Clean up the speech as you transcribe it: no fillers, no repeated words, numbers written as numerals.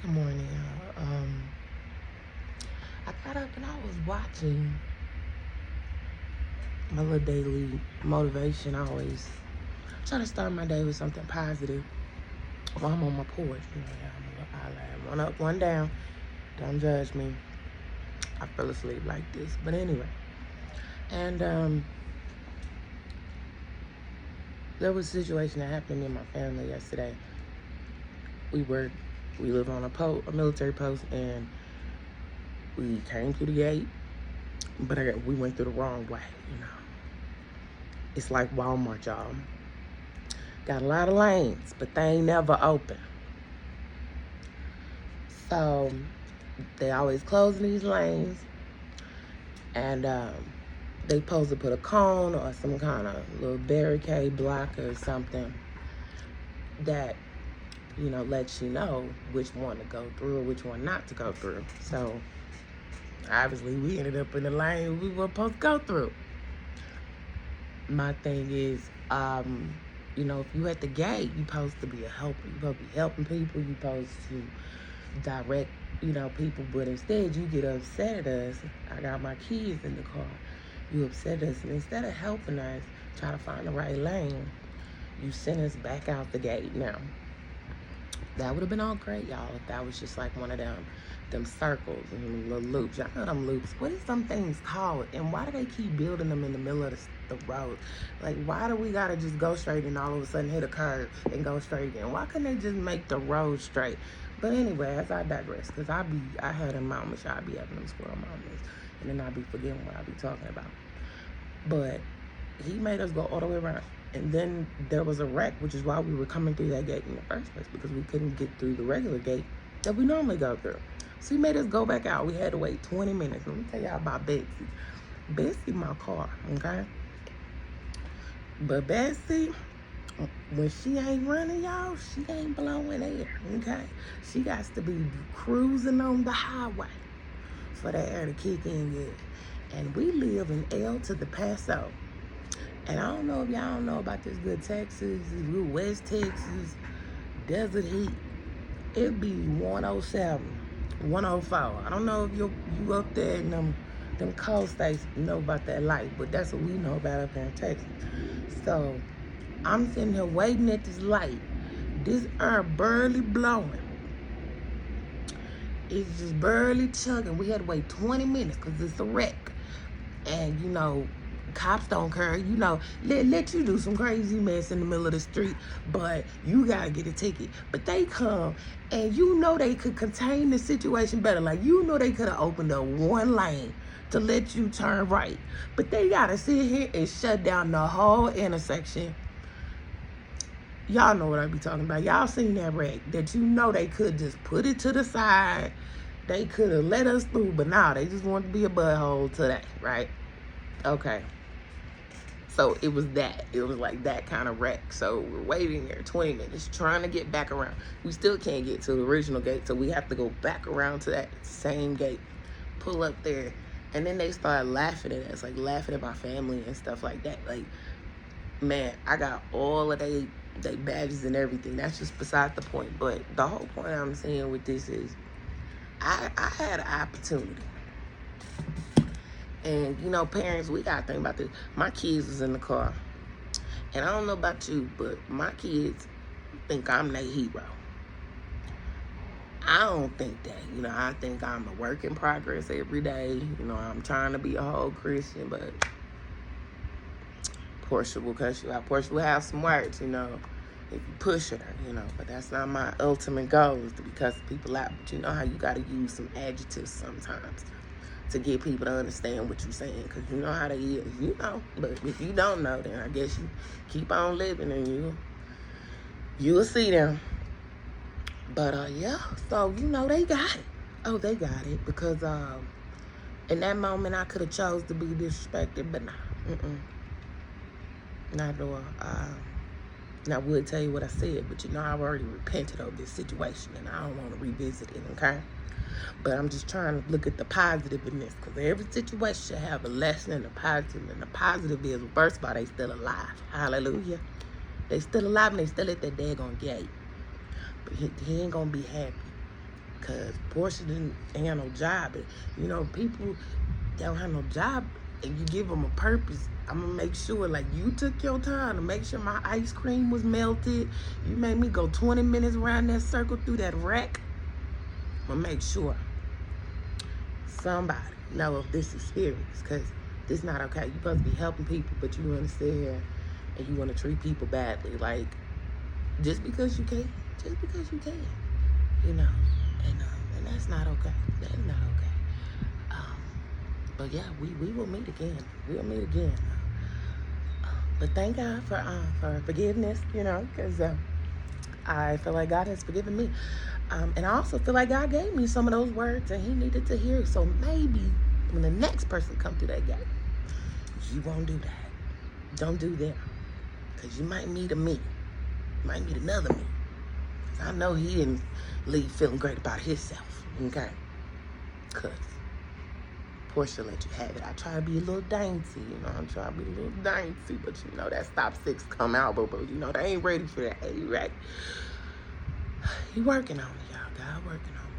Good morning, y'all. I got up and I was watching my little daily motivation. I always try to start my day with something positive while I'm on my porch. Yeah, I'm a little island. One up, one down. Don't judge me. I fell asleep like this. But anyway. And there was a situation that happened to me and my family yesterday. We live on a military post, and we came through the gate, but we went through the wrong way. It's like Walmart, y'all. Got a lot of lanes, but they ain't never open. So they always closing these lanes, and they supposed to put a cone or some kind of little barricade blocker or something that lets you know which one to go through or which one not to go through. So obviously we ended up in the lane we were supposed to go through. My thing is, if you at the gate, you supposed to be a helper. You supposed to be helping people. You supposed to direct, people. But instead, you get upset at us. I got my kids in the car. You upset us, and instead of helping us try to find the right lane, you send us back out the gate. Now, that would have been all great, y'all, if that was just like one of them circles and them little loops. Y'all know them loops. What is some things called? And why do they keep building them in the middle of the road? Like, why do we gotta just go straight and all of a sudden hit a curve and go straight again? Why couldn't they just make the road straight? But anyway, as I digress, because I had a moments, I be having them squirrel moments, and then I be forgetting what I be talking about. But he made us go all the way around. And then there was a wreck, which is why we were coming through that gate in the first place, because we couldn't get through the regular gate that we normally go through. So he made us go back out. We had to wait 20 minutes. Let me tell y'all about Betsy. Betsy, my car, okay? But Betsy, when she ain't running, y'all, she ain't blowing air, okay? She got to be cruising on the highway for the air to kick in good. And we live in El to the Paso. And I don't know if y'all don't know about this good Texas, this good West Texas, desert heat. It be 107, 104. I don't know if you up there in them cold states know about that light, but that's what we know about up here in Texas. So I'm sitting here waiting at this light. This air barely blowing. It's just barely chugging. We had to wait 20 minutes because it's a wreck. And cops don't care, let you do some crazy mess in the middle of the street, but you gotta get a ticket. But they come and they could contain the situation better. Like, they could have opened up one lane to let you turn right, but they gotta sit here and shut down the whole intersection. Y'all know what I be talking about. Y'all seen that wreck that they could just put it to the side. They could have let us through, but now they just want to be a butthole today, right? Okay. So it was like that kind of wreck. So we're waiting there 20 minutes trying to get back around. We still can't get to the original gate, so we have to go back around to that same gate, pull up there, and then they started laughing at us, like laughing at my family and stuff like that. Like, man, I got all of they badges and everything. That's just beside the point. But the whole point I'm saying with this is I had an opportunity. And, parents, we got to think about this. My kids was in the car. And I don't know about you, but my kids think I'm their hero. I don't think that. I think I'm a work in progress every day. I'm trying to be a whole Christian, but Portia will cuss you out. Portia will have some words, if you push her, But that's not my ultimate goal, is to be cussing people out. But you know how you got to use some adjectives sometimes to get people to understand what you're saying, because you know how they is, But if you don't know, then I guess you keep on living and you'll see them. But yeah, so they got it. Oh, they got it, because in that moment I could have chose to be disrespected, but nah, not at all. And I would tell you what I said, but I've already repented of this situation, and I don't want to revisit it, okay? But I'm just trying to look at the positive in this, because every situation should have a lesson and a positive. And the positive is, first of all, they still alive. Hallelujah. They still alive, and they still at that daggone gate. But he ain't going to be happy, because Portia ain't have no job. And, you know, people that don't have no job, and you give them a purpose, I'm gonna make sure, like, you took your time to make sure my ice cream was melted. You made me go 20 minutes around that circle through that rack. I'm gonna make sure somebody know if this is serious, because this is not okay. You're supposed to be helping people, but you want to sit here and you want to treat people badly. Like, just because you can, you know, and that's not okay. That's not okay. But yeah, we will meet again. We'll meet again. But thank God for forgiveness, you know, because I feel like God has forgiven me. And I also feel like God gave me some of those words and he needed to hear it. So maybe when the next person come through that gate, you won't do that. Don't do them. Because you might meet a me. You might meet another me. I know he didn't leave feeling great about himself. Okay? Because Portia let you have it. I try to be a little dainty, you know. I'm trying to be a little dainty, but you know that stop 6 come out, but you know they ain't ready for that. You right? He working on me, y'all. God working on me.